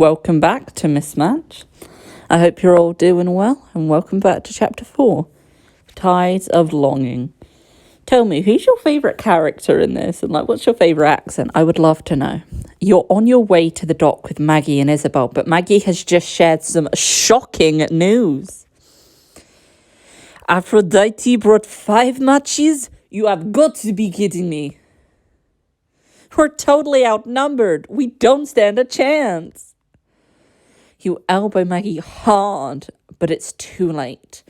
Welcome back to Mismatch. I hope you're all doing well, and welcome back to Chapter 4, Tides of Longing. Tell me, who's your favourite character in this, and what's your favourite accent? I would love to know. You're on your way to the dock with Maggie and Isabel, but Maggie has just shared some shocking news. Aphrodite brought 5 matches? You have got to be kidding me. We're totally outnumbered. We don't stand a chance. You elbow Maggie hard, but it's too late.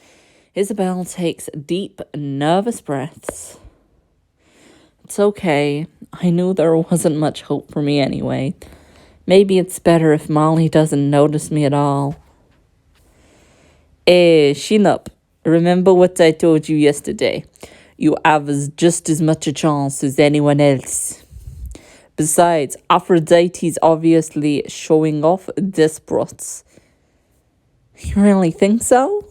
Isabel takes deep, nervous breaths. It's okay. I knew there wasn't much hope for me anyway. Maybe it's better if Molly doesn't notice me at all. Chin up. Remember what I told you yesterday. You have just as much a chance as anyone else. Besides, Aphrodite's obviously showing off desperate. You really think so?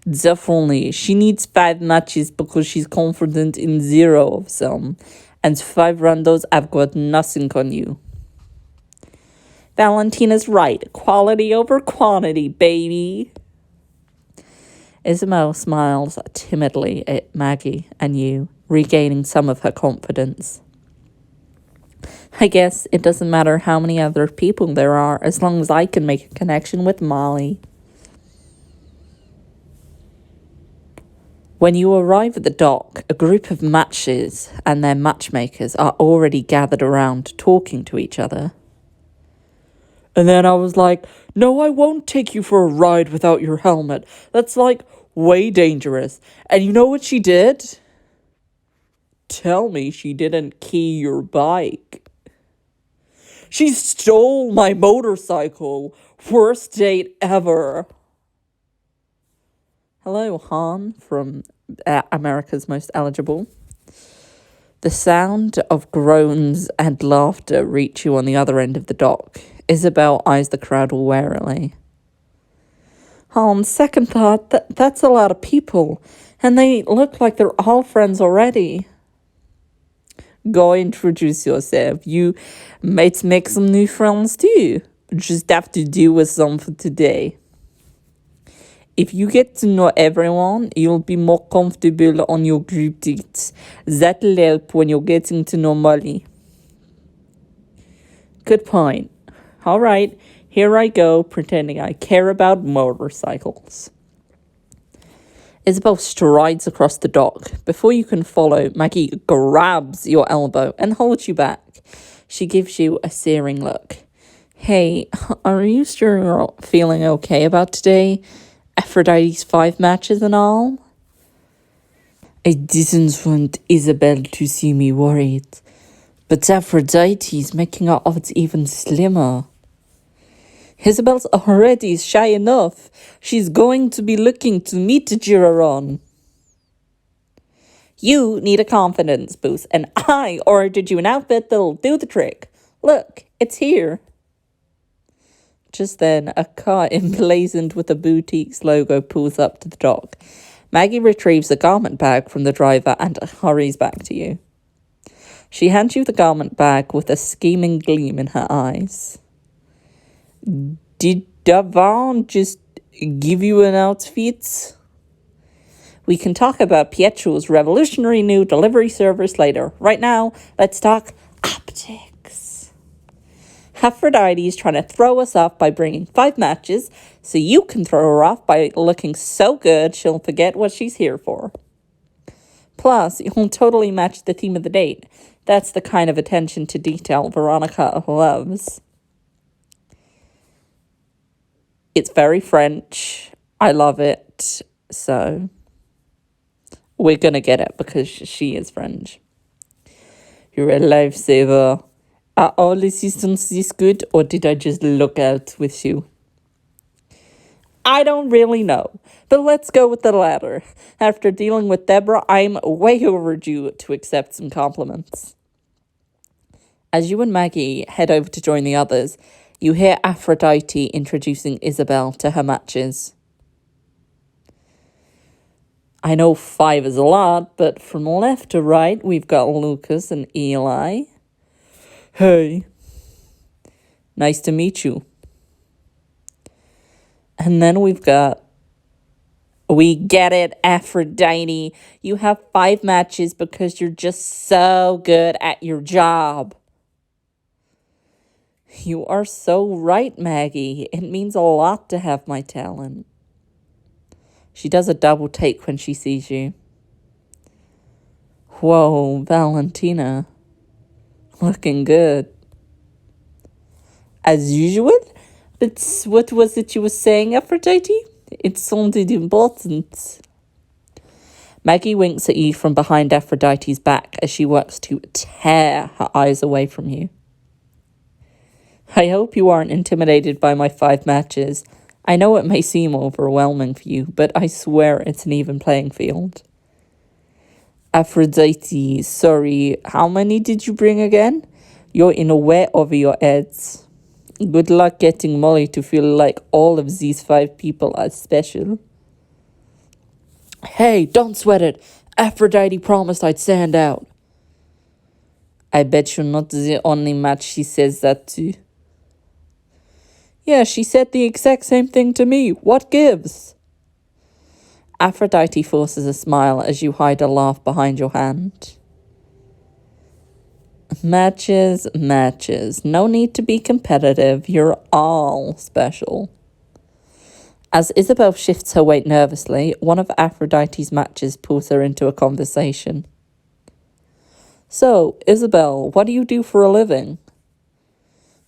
Definitely. She needs 5 matches because she's confident in 0 of them. And 5 randos have got nothing on you. Valentina's right. Quality over quantity, baby. Isabel smiles timidly at Maggie and you, regaining some of her confidence. I guess it doesn't matter how many other people there are as long as I can make a connection with Molly. When you arrive at the dock, a group of matches and their matchmakers are already gathered around talking to each other. And then I was like, no, I won't take you for a ride without your helmet. That's way dangerous. And you know what she did? Tell me she didn't key your bike. She stole my motorcycle. Worst date ever. Hello, Han from America's Most Eligible. The sound of groans and laughter reach you on the other end of the dock. Isabel eyes the crowd warily. Han, second thought, that's a lot of people. And they look like they're all friends already. Go introduce yourself. You might make some new friends too. Just have to deal with them for today. If you get to know everyone, you'll be more comfortable on your group dates. That'll help when you're getting to know Molly. Good point. All right, here I go, pretending I care about motorcycles. Isabel strides across the dock. Before you can follow, Maggie grabs your elbow and holds you back. She gives you a searing look. Hey, are you sure you're feeling okay about today? Aphrodite's 5 matches and all? I didn't want Isabel to see me worried, but Aphrodite's making our odds even slimmer. Isabel's already shy enough. She's going to be looking to meet Giraron. You need a confidence boost, and I ordered you an outfit that'll do the trick. Look, it's here. Just then, a car emblazoned with a boutique's logo pulls up to the dock. Maggie retrieves a garment bag from the driver and hurries back to you. She hands you the garment bag with a scheming gleam in her eyes. Did Davan just give you an outfit? We can talk about Pietro's revolutionary new delivery service later. Right now, let's talk optics. Aphrodite is trying to throw us off by bringing 5 matches, so you can throw her off by looking so good she'll forget what she's here for. Plus, you'll totally match the theme of the date. That's the kind of attention to detail Veronica loves. It's very French. I love it. So we're going to get it because she is French. You're a lifesaver. Are all assistants this good, or did I just look out with you? I don't really know, but let's go with the latter. After dealing with Deborah, I'm way overdue to accept some compliments. As you and Maggie head over to join the others, you hear Aphrodite introducing Isabel to her matches. I know 5 is a lot, but from left to right, we've got Lucas and Eli. Hey. Nice to meet you. And then we get it, Aphrodite. You have 5 matches because you're just so good at your job. You are so right, Maggie. It means a lot to have my talent. She does a double take when she sees you. Whoa, Valentina. Looking good. As usual? But what was it you were saying, Aphrodite? It sounded important. Maggie winks at you from behind Aphrodite's back as she works to tear her eyes away from you. I hope you aren't intimidated by my 5 matches. I know it may seem overwhelming for you, but I swear it's an even playing field. Aphrodite, sorry, how many did you bring again? You're in a way over your heads. Good luck getting Molly to feel like all of these 5 people are special. Hey, don't sweat it. Aphrodite promised I'd stand out. I bet you're not the only match she says that to. Yeah, she said the exact same thing to me. What gives? Aphrodite forces a smile as you hide a laugh behind your hand. Matches. No need to be competitive. You're all special. As Isabel shifts her weight nervously, one of Aphrodite's matches pulls her into a conversation. So, Isabel, what do you do for a living?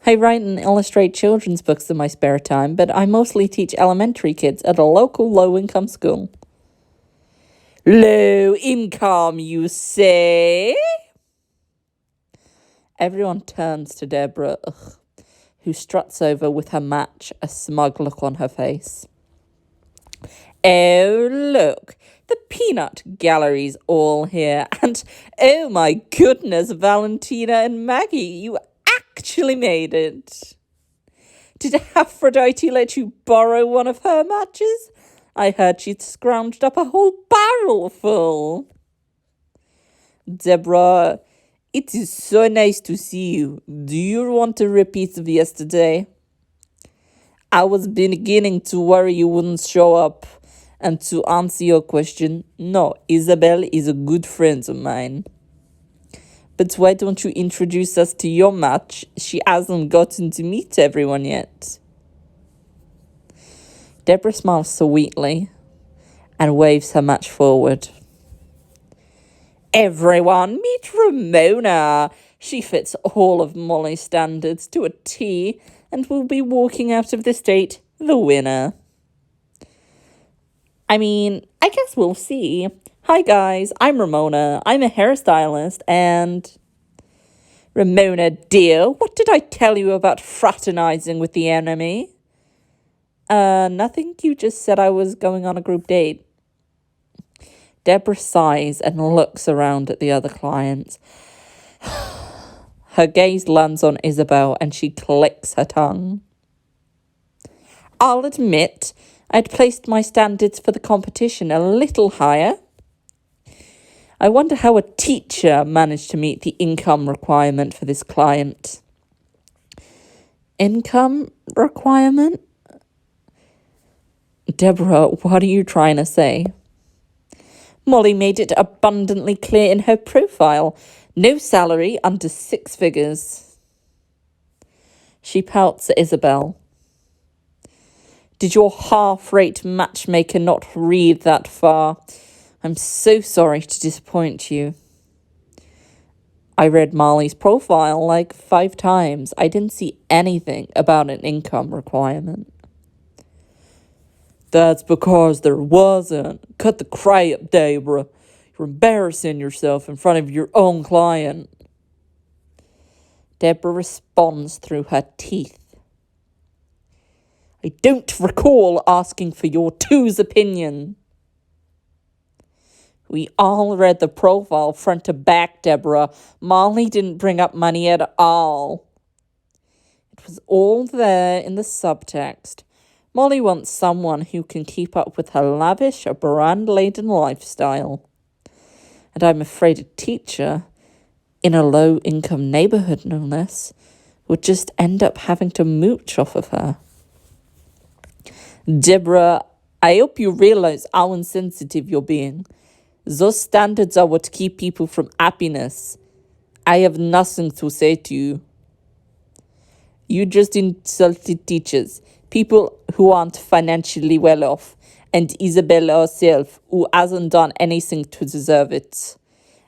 I write and illustrate children's books in my spare time, but I mostly teach elementary kids at a local low-income school. Low income, you say? Everyone turns to Deborah, who struts over with her match, a smug look on her face. Oh, look, the peanut gallery's all here, and oh my goodness, Valentina and Maggie, you actually made it. Did Aphrodite let you borrow one of her matches? I heard she'd scrounged up a whole barrel full. Deborah, it is so nice to see you. Do you want a repeat of yesterday? I was beginning to worry you wouldn't show up. And to answer your question, no, Isabel is a good friend of mine. But why don't you introduce us to your match? She hasn't gotten to meet everyone yet. Deborah smiles sweetly and waves her match forward. Everyone, meet Ramona. She fits all of Molly's standards to a T and will be walking out of this date the winner. I guess we'll see. Hi guys, I'm Ramona. I'm a hairstylist and... Ramona, dear, what did I tell you about fraternizing with the enemy? Nothing. You just said I was going on a group date. Deborah sighs and looks around at the other clients. Her gaze lands on Isabel and she clicks her tongue. I'll admit I'd placed my standards for the competition a little higher. I wonder how a teacher managed to meet the income requirement for this client. Income requirement? Deborah, what are you trying to say? Molly made it abundantly clear in her profile. No salary under 6 figures. She pouts at Isabel. Did your half-rate matchmaker not read that far? I'm so sorry to disappoint you. I read Molly's profile like 5 times. I didn't see anything about an income requirement. That's because there wasn't. Cut the crap, Deborah. You're embarrassing yourself in front of your own client. Deborah responds through her teeth. I don't recall asking for your two's opinion. We all read the profile front to back, Deborah. Molly didn't bring up money at all. It was all there in the subtext. Molly wants someone who can keep up with her lavish, brand-laden lifestyle. And I'm afraid a teacher, in a low-income neighborhood no less, would just end up having to mooch off of her. Deborah, I hope you realize how insensitive you're being. Those standards are what keep people from happiness. I have nothing to say to you. You just insulted teachers, people who aren't financially well off, and Isabella herself, who hasn't done anything to deserve it.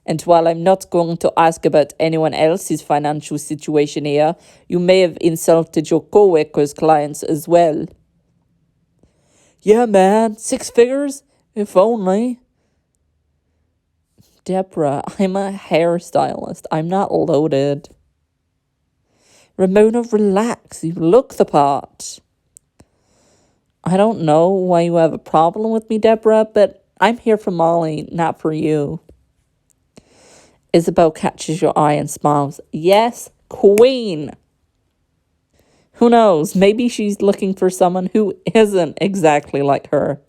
And while I'm not going to ask about anyone else's financial situation here, you may have insulted your co-workers' clients as well. Yeah, man, 6 figures? If only. Deborah, I'm a hairstylist. I'm not loaded. Ramona, relax. You look the part. I don't know why you have a problem with me, Deborah, but I'm here for Molly, not for you. Isabel catches your eye and smiles. Yes, queen. Who knows? Maybe she's looking for someone who isn't exactly like her.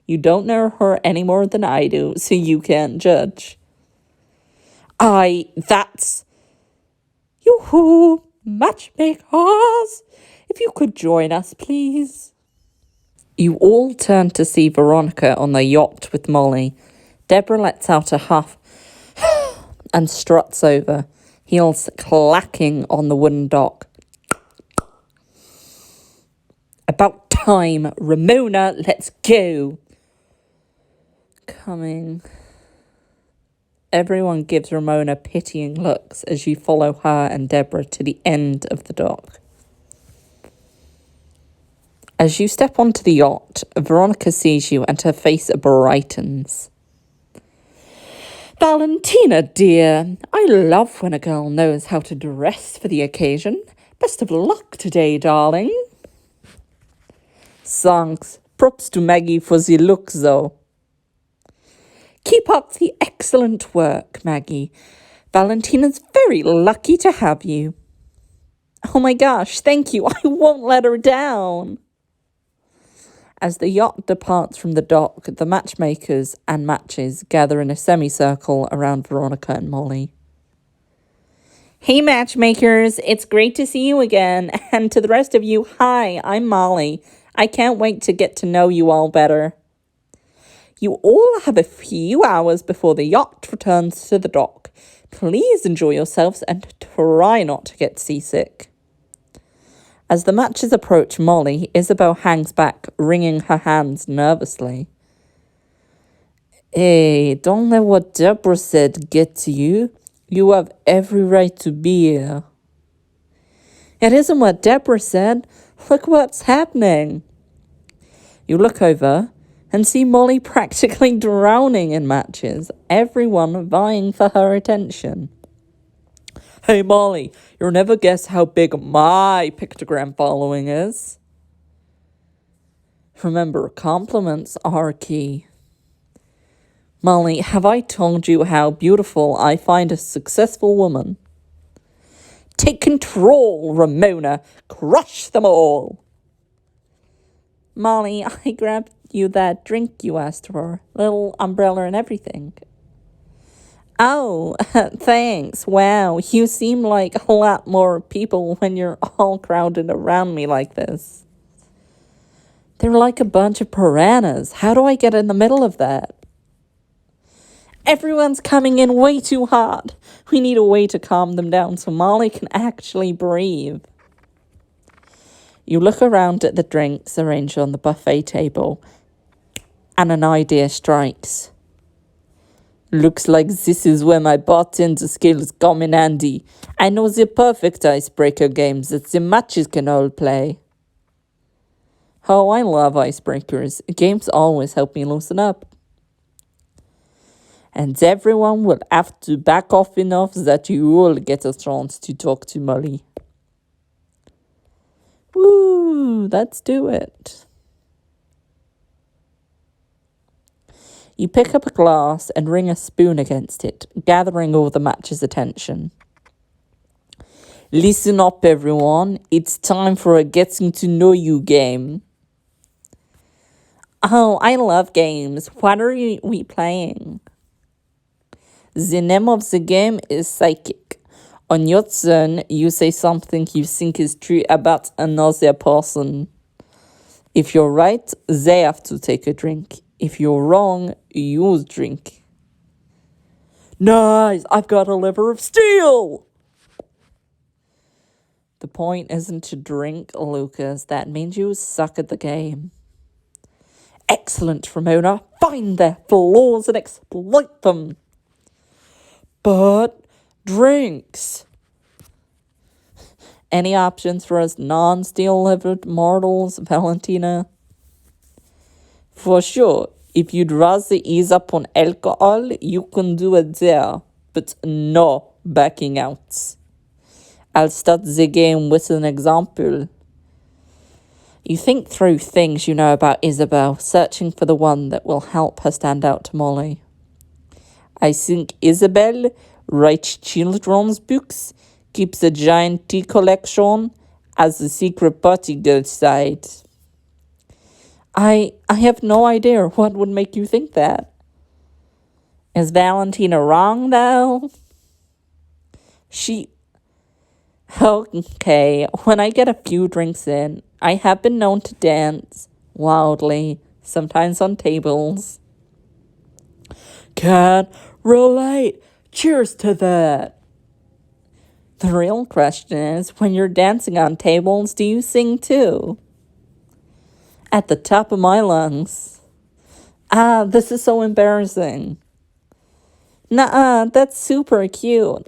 You don't know her any more than I do, so you can't judge. That's... Yoo-hoo! Matchmakers! If you could join us, please. You all turn to see Veronica on the yacht with Molly. Deborah lets out a huff and struts over, heels clacking on the wooden dock. About time, Ramona, let's go. Coming. Everyone gives Ramona pitying looks as you follow her and Deborah to the end of the dock. As you step onto the yacht, Veronica sees you and her face brightens. Valentina, dear, I love when a girl knows how to dress for the occasion. Best of luck today, darling. Thanks. Props to Maggie for the look, though. Keep up the excellent work, Maggie. Valentina's very lucky to have you. Oh my gosh, thank you. I won't let her down. As the yacht departs from the dock, the matchmakers and matches gather in a semicircle around Veronica and Molly. Hey matchmakers, it's great to see you again. And to the rest of you, hi, I'm Molly. I can't wait to get to know you all better. You all have a few hours before the yacht returns to the dock. Please enjoy yourselves and try not to get seasick. As the matches approach Molly, Isabel hangs back, wringing her hands nervously. Hey, don't let what Deborah said get to you. You have every right to be here. It isn't what Deborah said. Look what's happening. You look over and see Molly practically drowning in matches, everyone vying for her attention. Hey Molly, you'll never guess how big my pictogram following is. Remember, compliments are key. Molly, have I told you how beautiful I find a successful woman? Take control, Ramona. Crush them all. Molly, I grabbed you that drink you asked for. Little umbrella and everything. Oh, thanks. Wow, you seem like a lot more people when you're all crowded around me like this. They're like a bunch of piranhas. How do I get in the middle of that? Everyone's coming in way too hot. We need a way to calm them down so Molly can actually breathe. You look around at the drinks arranged on the buffet table, and an idea strikes. Looks like this is where my bartender skills come in handy. I know the perfect icebreaker games that the matches can all play. Oh, I love icebreakers. Games always help me loosen up. And everyone will have to back off enough that you all get a chance to talk to Molly. Woo, let's do it. You pick up a glass and ring a spoon against it, gathering all the match's attention. Listen up, everyone. It's time for a getting to know you game. Oh, I love games. What are we playing? The name of the game is Psychic. On your turn, you say something you think is true about another person. If you're right, they have to take a drink. If you're wrong, you drink. Nice! I've got a liver of steel! The point isn't to drink, Lucas. That means you suck at the game. Excellent, Ramona. Find their flaws and exploit them. But drinks. Any options for us non-steel-livered mortals, Valentina? For sure. If you'd rather ease up on alcohol, you can do it there. But no backing out. I'll start the game with an example. You think through things you know about Isabel, searching for the one that will help her stand out to Molly. I think Isabel writes children's books, keeps a giant tea collection, as a secret bodyguard side. I have no idea what would make you think that. Is Valentina wrong, though? Okay, when I get a few drinks in, I have been known to dance wildly, sometimes on tables. Can't relate. Cheers to that. The real question is, when you're dancing on tables, do you sing too? At the top of my lungs. This is so embarrassing. Nuh-uh, that's super cute.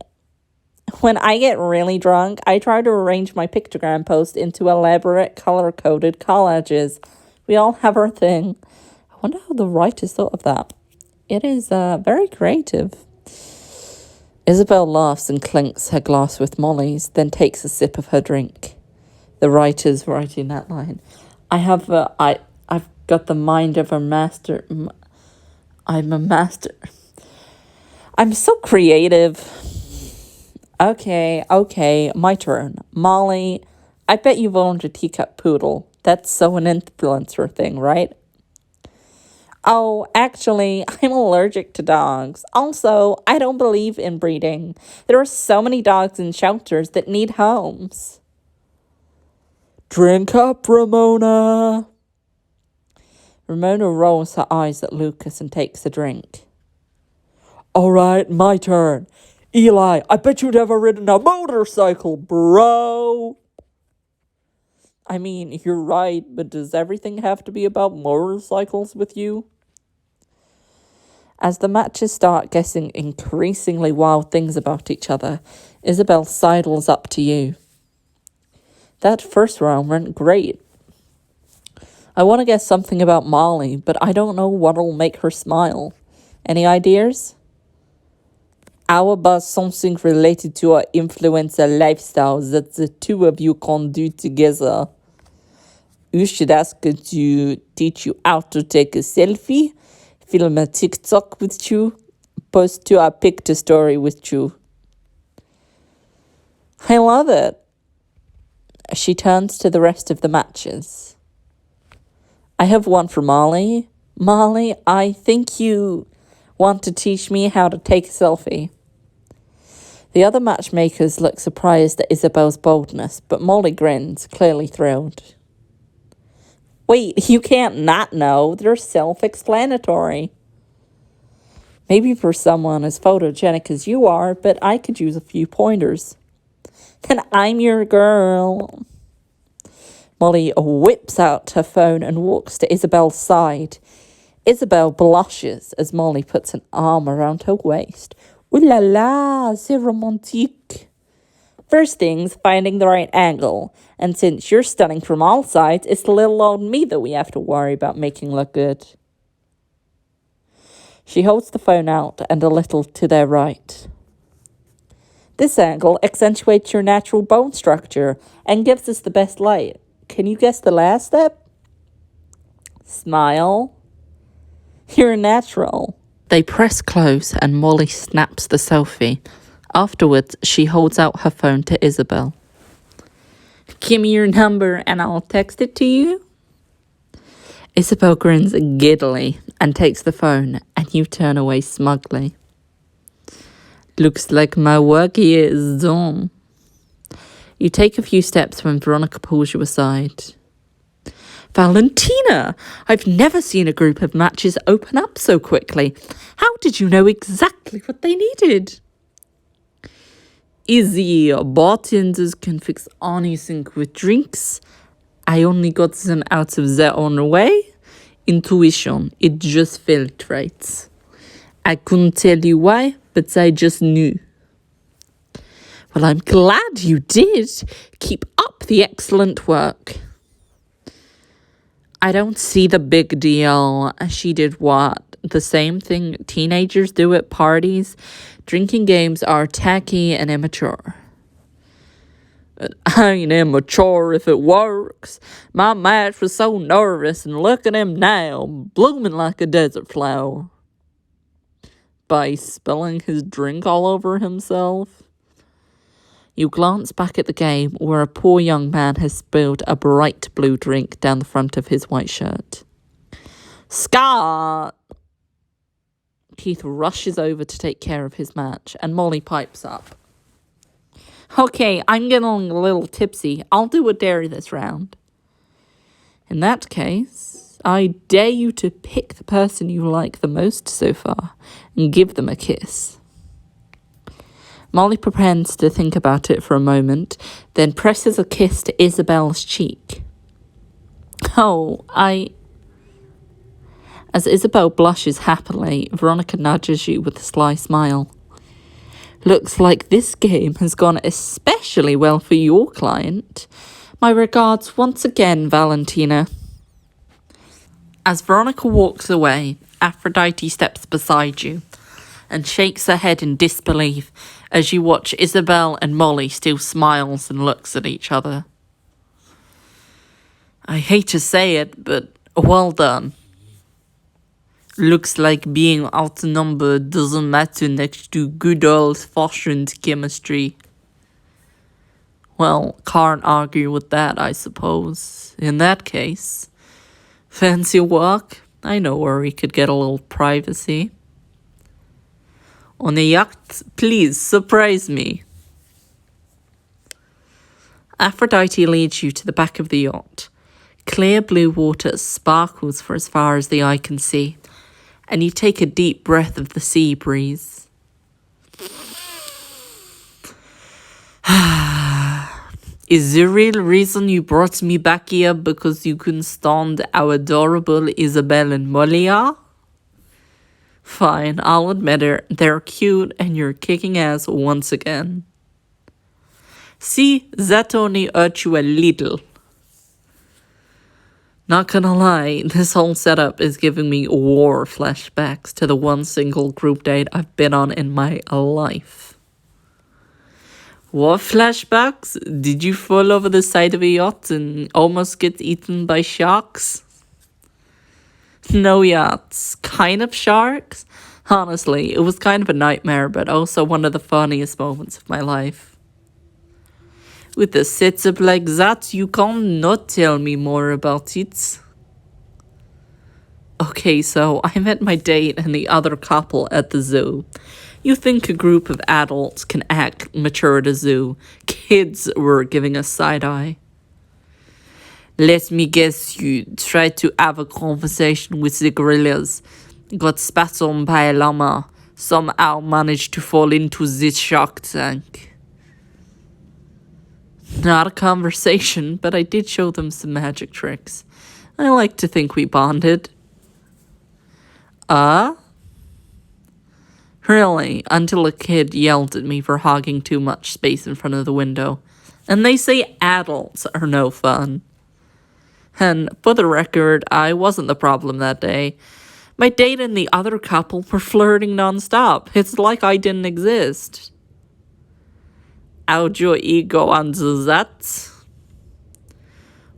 When I get really drunk, I try to arrange my pictogram post into elaborate color-coded collages. We all have our thing. I wonder how the writers thought of that. It is very creative. Isabel laughs and clinks her glass with Molly's, then takes a sip of her drink. The writer's writing that line. I've got the mind of a master. I'm a master. I'm so creative. Okay, my turn. Molly, I bet you've owned a teacup poodle. That's so an influencer thing, right? Oh, actually, I'm allergic to dogs. Also, I don't believe in breeding. There are so many dogs in shelters that need homes. Drink up, Ramona. Ramona rolls her eyes at Lucas and takes a drink. All right, my turn. Eli, I bet you'd ever ridden a motorcycle, bro. I mean, you're right, but does everything have to be about motorcycles with you? As the matches start guessing increasingly wild things about each other, Isabel sidles up to you. That first round went great. I want to guess something about Molly, but I don't know what'll make her smile. Any ideas? How about something related to our influencer lifestyle that the two of you can do together? You should ask her to teach you how to take a selfie, film a TikTok with you, post to a picture story with you. I love it. She turns to the rest of the matches. I have one for Molly. Molly, I think you want to teach me how to take a selfie. The other matchmakers look surprised at Isabel's boldness, but Molly grins, clearly thrilled. Wait, you can't not know. They're self-explanatory. Maybe for someone as photogenic as you are, but I could use a few pointers. Then I'm your girl. Molly whips out her phone and walks to Isabel's side. Isabel blushes as Molly puts an arm around her waist. Ooh la la, c'est romantique. First thing's finding the right angle. And since you're stunning from all sides, it's the little old me that we have to worry about making look good. She holds the phone out and a little to their right. This angle accentuates your natural bone structure and gives us the best light. Can you guess the last step? Smile. You're natural. They press close and Molly snaps the selfie. Afterwards, she holds out her phone to Isabel. Give me your number and I'll text it to you. Isabel grins giddily and takes the phone, and you turn away smugly. Looks like my work here is done. You take a few steps when Veronica pulls you aside. Valentina! I've never seen a group of matches open up so quickly. How did you know exactly what they needed? Easy. Bartenders can fix anything with drinks. I only got them out of their own way. Intuition. It just felt right. I couldn't tell you why, but I just knew. Well, I'm glad you did. Keep up the excellent work. I don't see the big deal. She did what? The same thing teenagers do at parties. Drinking games are tacky and immature. But I ain't immature if it works. My match was so nervous, and look at him now, blooming like a desert flower. By spilling his drink all over himself. You glance back at the game where a poor young man has spilled a bright blue drink down the front of his white shirt. Scott! Keith rushes over to take care of his match, and Molly pipes up. Okay, I'm getting a little tipsy. I'll do a dare this round. In that case, I dare you to pick the person you like the most so far and give them a kiss. Molly pretends to think about it for a moment, then presses a kiss to Isabel's cheek. As Isabel blushes happily, Veronica nudges you with a sly smile. Looks like this game has gone especially well for your client. My regards once again, Valentina. As Veronica walks away, Aphrodite steps beside you and shakes her head in disbelief as you watch Isabel and Molly still smiles and looks at each other. I hate to say it, but well done. Looks like being outnumbered doesn't matter next to good old-fashioned chemistry. Well, can't argue with that, I suppose. In that case, fancy walk? I know where we could get a little privacy. On a yacht, please surprise me. Aphrodite leads you to the back of the yacht. Clear blue water sparkles for as far as the eye can see, and you take a deep breath of the sea breeze. Is the real reason you brought me back here because you couldn't stand how adorable Isabel and Molly are? Fine, I'll admit it, they're cute and you're kicking ass once again. See, that only hurt you a little. Not gonna lie, this whole setup is giving me war flashbacks to the one single group date I've been on in my life. What flashbacks? Did you fall over the side of a yacht and almost get eaten by sharks? No yachts, kind of sharks. Honestly, it was kind of a nightmare, but also one of the funniest moments of my life. With a setup like that, you can't not tell me more about it. Okay, so I met my date and the other couple at the zoo. You think a group of adults can act mature at a zoo. Kids were giving us side-eye. Let me guess, you tried to have a conversation with the gorillas, got spat on by a llama, somehow managed to fall into this shark tank. Not a conversation, but I did show them some magic tricks. I like to think we bonded. Really, until a kid yelled at me for hogging too much space in front of the window. And they say adults are no fun. And for the record, I wasn't the problem that day. My date and the other couple were flirting nonstop. It's like I didn't exist. How'd your ego handle that?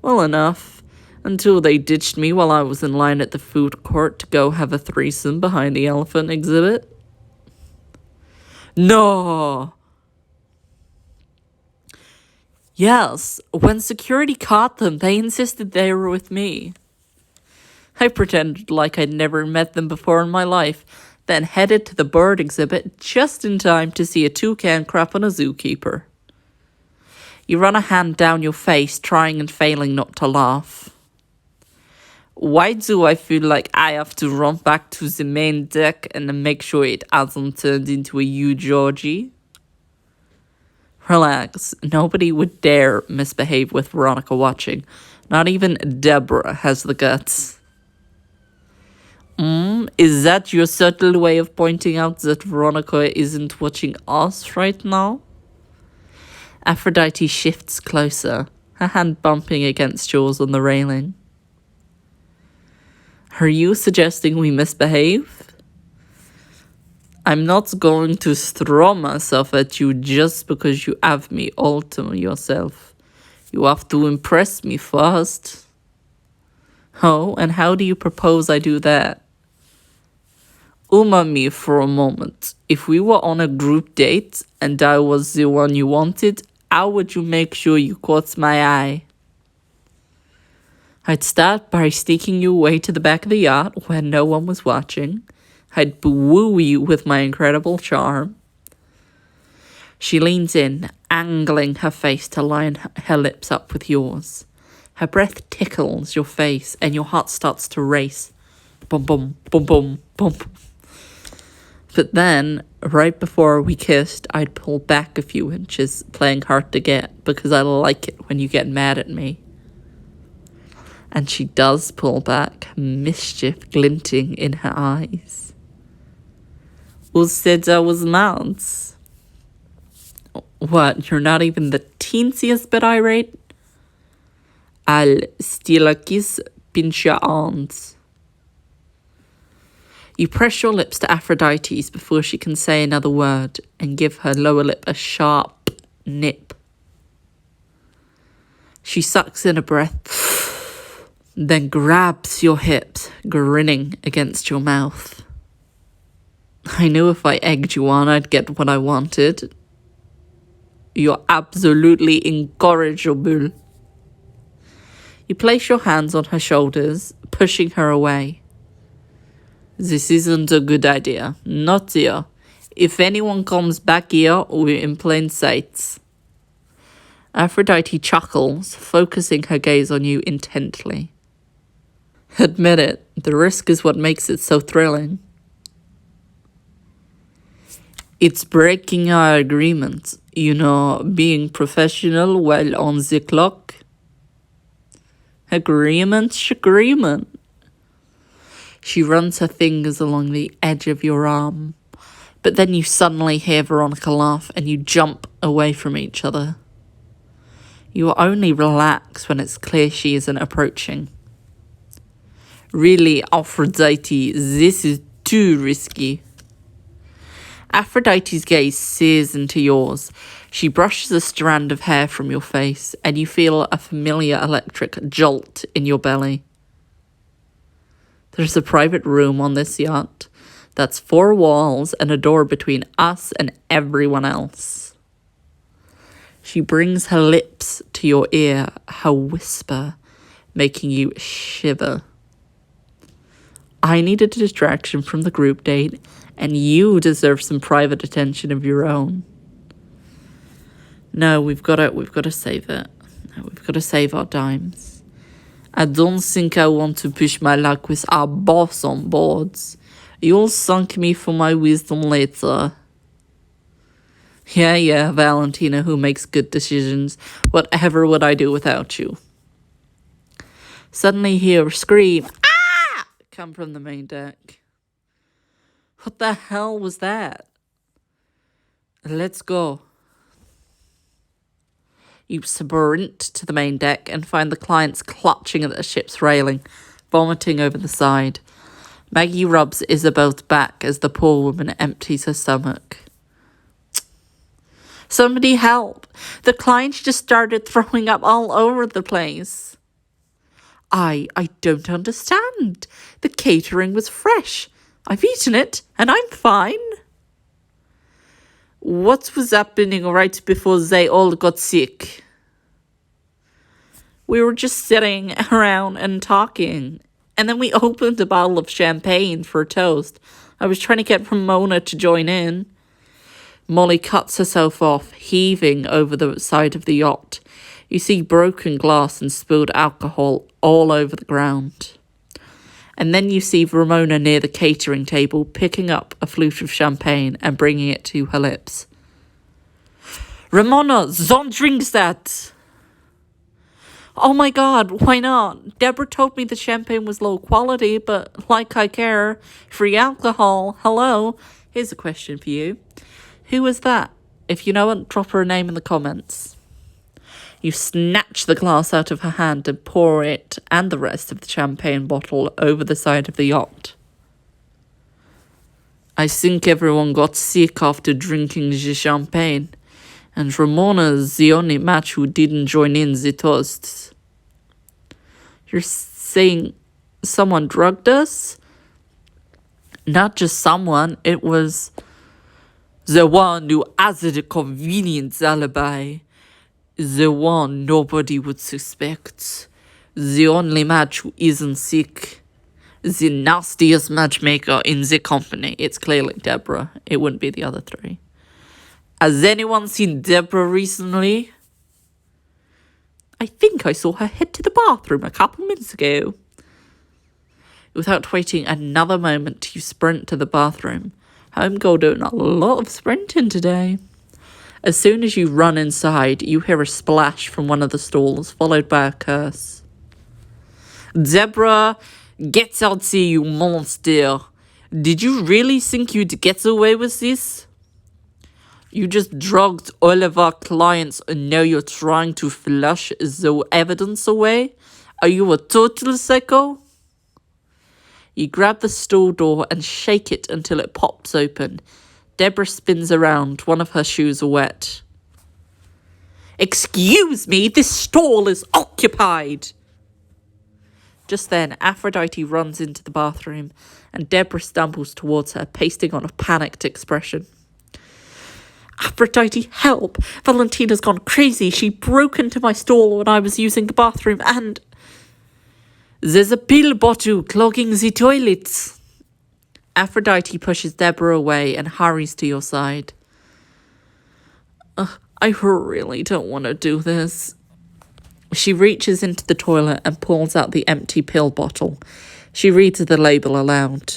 Well enough. Until they ditched me while I was in line at the food court to go have a threesome behind the elephant exhibit. No! Yes, when security caught them, they insisted they were with me. I pretended like I'd never met them before in my life. then headed to the bird exhibit just in time to see a toucan crap on a zookeeper. You run a hand down your face, trying and failing not to laugh. Why do I feel like I have to run back to the main deck and make sure it hasn't turned into a huge orgy? Relax, nobody would dare misbehave with Veronica watching. Not even Deborah has the guts. Is that your subtle way of pointing out that Veronica isn't watching us right now? Aphrodite shifts closer, her hand bumping against yours on the railing. Are you suggesting we misbehave? I'm not going to throw myself at you just because you have me all to yourself. You have to impress me first. Oh, and how do you propose I do that? Humor me for a moment. If we were on a group date and I was the one you wanted, how would you make sure you caught my eye? I'd start by sneaking you away to the back of the yacht where no one was watching. I'd woo you with my incredible charm. She leans in, angling her face to line her lips up with yours. Her breath tickles your face and your heart starts to race. Boom, boom, boom, boom, boom. But then, right before we kissed, I'd pull back a few inches, playing hard to get, because I like it when you get mad at me. And she does pull back, mischief glinting in her eyes. Who said I was mad? What, you're not even the teensiest bit irate? I'll steal a kiss, pinch your arms. You press your lips to Aphrodite's before she can say another word and give her lower lip a sharp nip. She sucks in a breath, then grabs your hips, grinning against your mouth. I knew if I egged you on, I'd get what I wanted. You're absolutely incorrigible. You place your hands on her shoulders, pushing her away. This isn't a good idea. Not here. If anyone comes back here, we're in plain sight. Aphrodite chuckles, focusing her gaze on you intently. Admit it, the risk is what makes it so thrilling. It's breaking our agreement, being professional while on the clock. Agreement. She runs her fingers along the edge of your arm, but then you suddenly hear Veronica laugh and you jump away from each other. You only relax when it's clear she isn't approaching. Really, Aphrodite, this is too risky. Aphrodite's gaze sears into yours. She brushes a strand of hair from your face, and you feel a familiar electric jolt in your belly. There's a private room on this yacht. That's 4 walls and a door between us and everyone else. She brings her lips to your ear, her whisper, making you shiver. I need a distraction from the group date, and you deserve some private attention of your own. No, we've got to save it. No, we've got to save our dimes. I don't think I want to push my luck with our boss on boards. You'll thank me for my wisdom later. Yeah, Valentina, who makes good decisions. Whatever would I do without you? Suddenly hear a scream, "Ah!" come from the main deck. What the hell was that? Let's go. You sprint to the main deck and find the clients clutching at the ship's railing, vomiting over the side. Maggie rubs Isabel's back as the poor woman empties her stomach. Somebody help! The clients just started throwing up all over the place. I don't understand. The catering was fresh. I've eaten it, and I'm fine. What was happening right before they all got sick? We were just sitting around and talking, and then we opened a bottle of champagne for a toast. I was trying to get Ramona to join in. Molly cuts herself off, heaving over the side of the yacht. You see broken glass and spilled alcohol all over the ground. And then you see Ramona near the catering table, picking up a flute of champagne and bringing it to her lips. Ramona, don't drink that! Oh my god, why not? Deborah told me the champagne was low quality, but like I care. Free alcohol, hello? Here's a question for you. Who was that? If you know it, drop her a name in the comments. You snatch the glass out of her hand and pour it and the rest of the champagne bottle over the side of the yacht. I think everyone got sick after drinking the champagne, and Ramona's the only match who didn't join in the toasts. You're saying someone drugged us? Not just someone, it was the one who has the convenient alibi. The one nobody would suspect. The only match who isn't sick. The nastiest matchmaker in the company. It's clearly Deborah. It wouldn't be the other three. Has anyone seen Deborah recently? I think I saw her head to the bathroom a couple minutes ago. Without waiting another moment, you sprint to the bathroom. Homegirl doing a lot of sprinting today. As soon as you run inside, you hear a splash from one of the stalls, followed by a curse. Deborah, get out here, you monster. Did you really think you'd get away with this? You just drugged all of our clients and now you're trying to flush the evidence away? Are you a total psycho? You grab the stall door and shake it until it pops open. Deborah spins around, one of her shoes are wet. Excuse me, this stall is occupied! Just then, Aphrodite runs into the bathroom, and Deborah stumbles towards her, pasting on a panicked expression. Aphrodite, help! Valentina's gone crazy. She broke into my stall when I was using the bathroom, and there's a pill bottle clogging the toilets. Aphrodite pushes Deborah away and hurries to your side. I really don't want to do this. She reaches into the toilet and pulls out the empty pill bottle. She reads the label aloud.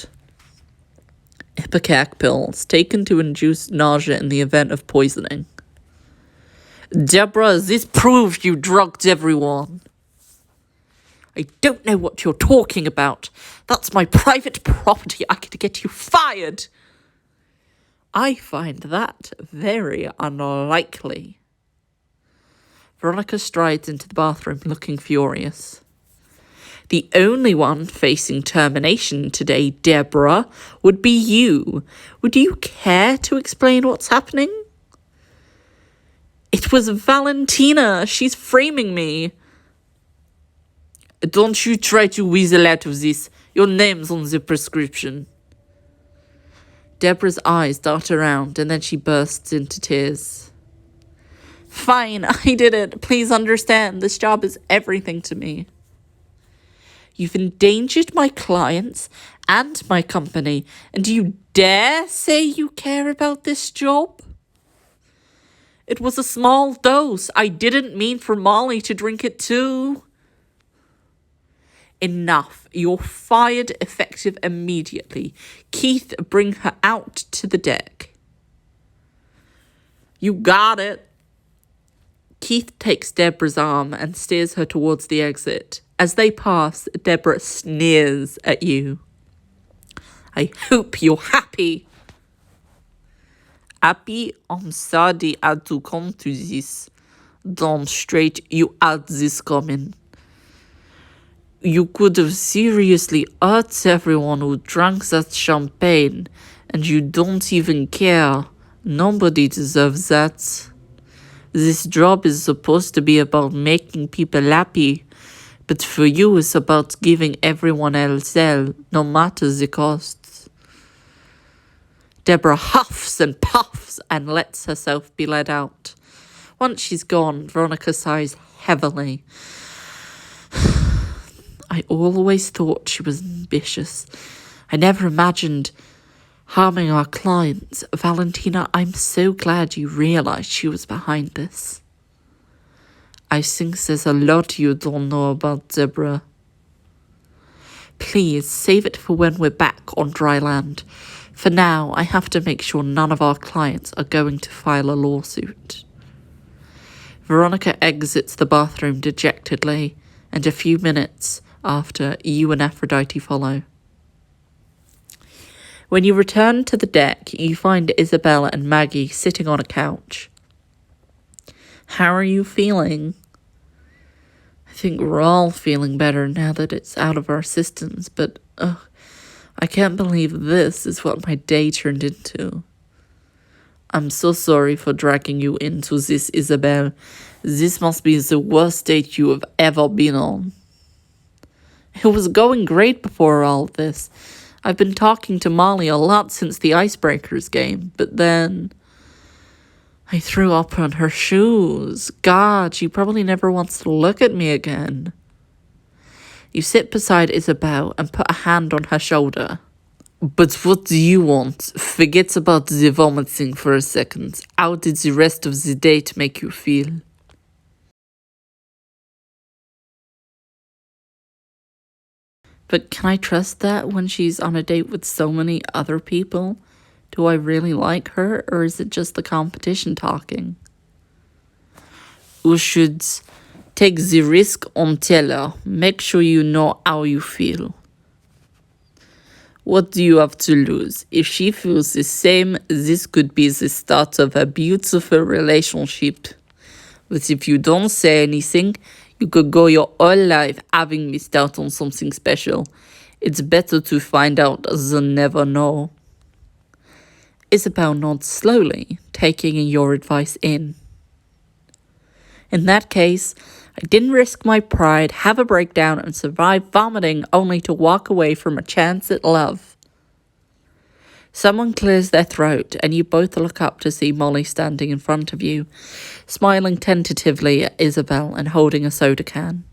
Ipecac pills, taken to induce nausea in the event of poisoning. Deborah, this proves you drugged everyone. I don't know what you're talking about. That's my private property. I could get you fired. I find that very unlikely. Veronica strides into the bathroom looking furious. The only one facing termination today, Deborah, would be you. Would you care to explain what's happening? It was Valentina. She's framing me. Don't you try to weasel out of this. Your name's on the prescription. Deborah's eyes dart around and then she bursts into tears. Fine, I did it. Please understand, this job is everything to me. You've endangered my clients and my company, and do you dare say you care about this job? It was a small dose. I didn't mean for Molly to drink it too. Enough. You're fired, effective immediately. Keith, bring her out to the deck. You got it. Keith takes Deborah's arm and steers her towards the exit. As they pass, Deborah sneers at you. I hope you're happy. Happy? I'm sorry I had to come to this. Damn straight, you had this coming. You could have seriously hurt everyone who drank that champagne, and you don't even care. Nobody deserves that. This job is supposed to be about making people happy, but for you it's about giving everyone else hell, no matter the costs. Deborah huffs and puffs and lets herself be led out. Once she's gone, Veronica sighs heavily. I always thought she was ambitious. I never imagined harming our clients. Valentina, I'm so glad you realized she was behind this. I think there's a lot you don't know about Deborah. Please, save it for when we're back on dry land. For now, I have to make sure none of our clients are going to file a lawsuit. Veronica exits the bathroom dejectedly, and a few minutes after, you and Aphrodite follow. When you return to the deck, you find Isabel and Maggie sitting on a couch. How are you feeling? I think we're all feeling better now that it's out of our systems, but I can't believe this is what my day turned into. I'm so sorry for dragging you into this, Isabel. This must be the worst date you have ever been on. It was going great before all this. I've been talking to Molly a lot since the Icebreakers game, but then I threw up on her shoes. God, she probably never wants to look at me again. You sit beside Isabel and put a hand on her shoulder. But what do you want? Forget about the vomiting for a second. How did the rest of the date make you feel? But can I trust that when she's on a date with so many other people? Do I really like her, or is it just the competition talking? You should take the risk on tell her. Make sure you know how you feel. What do you have to lose? If she feels the same, this could be the start of a beautiful relationship. But if you don't say anything, you could go your whole life having missed out on something special. It's better to find out than never know. Isabel nods slowly, taking your advice in. In that case, I didn't risk my pride, have a breakdown, and survive vomiting only to walk away from a chance at love. Someone clears their throat, and you both look up to see Molly standing in front of you, smiling tentatively at Isabel and holding a soda can.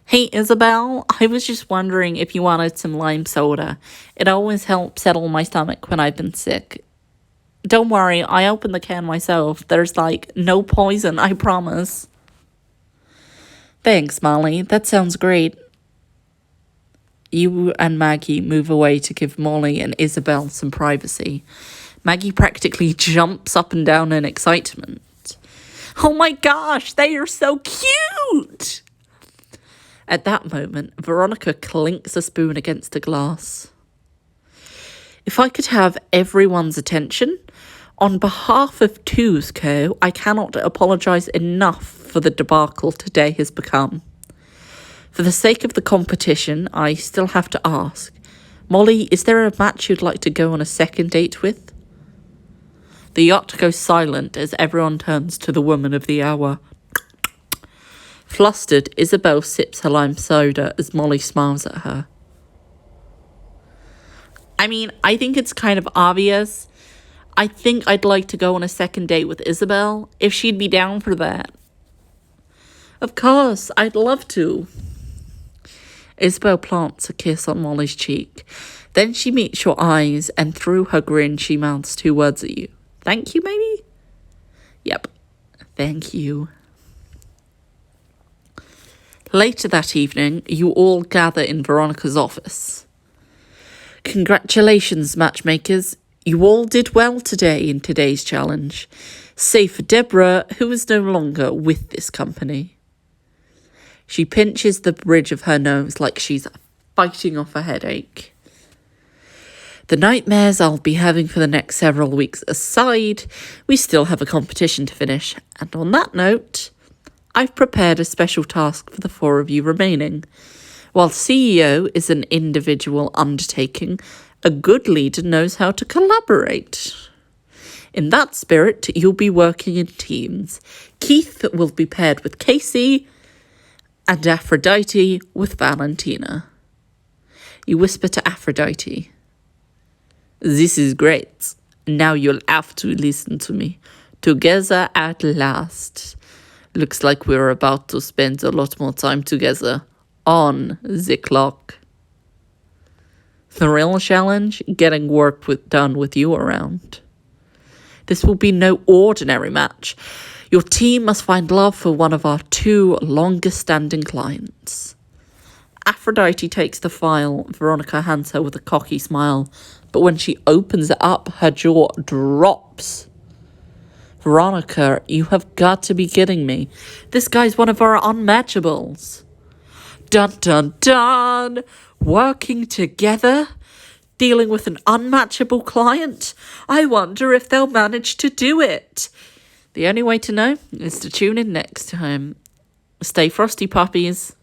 Hey, Isabel, I was just wondering if you wanted some lime soda. It always helps settle my stomach when I've been sick. Don't worry, I opened the can myself. There's, no poison, I promise. Thanks, Molly. That sounds great. You and Maggie move away to give Molly and Isabel some privacy. Maggie practically jumps up and down in excitement. Oh my gosh, they are so cute! At that moment, Veronica clinks a spoon against a glass. If I could have everyone's attention, on behalf of Two's Co., I cannot apologise enough for the debacle today has become. For the sake of the competition, I still have to ask, Molly, is there a match you'd like to go on a second date with? The yacht goes silent as everyone turns to the woman of the hour. Flustered, Isabel sips her lime soda as Molly smiles at her. I mean, I think it's kind of obvious. I think I'd like to go on a second date with Isabel, if she'd be down for that. Of course, I'd love to. Isabel plants a kiss on Molly's cheek. Then she meets your eyes, and through her grin, she mouths 2 words at you. Thank you, maybe? Yep. Thank you. Later that evening, you all gather in Veronica's office. Congratulations, matchmakers. You all did well today in today's challenge, save for Deborah, who is no longer with this company. She pinches the bridge of her nose like she's fighting off a headache. The nightmares I'll be having for the next several weeks aside, we still have a competition to finish, and on that note, I've prepared a special task for the 4 of you remaining. While CEO is an individual undertaking, a good leader knows how to collaborate. In that spirit, you'll be working in teams. Keith will be paired with Casey, and Aphrodite with Valentina. You whisper to Aphrodite. This is great. Now you'll have to listen to me. Together at last. Looks like we're about to spend a lot more time together. On the clock. The real challenge, getting work done with you around. This will be no ordinary match. Your team must find love for one of our 2 longest-standing clients. Aphrodite takes the file. Veronica hands her with a cocky smile. But when she opens it up, her jaw drops. Veronica, you have got to be kidding me. This guy's one of our unmatchables. Dun dun dun! Working together? Dealing with an unmatchable client? I wonder if they'll manage to do it. The only way to know is to tune in next time. Stay frosty, puppies.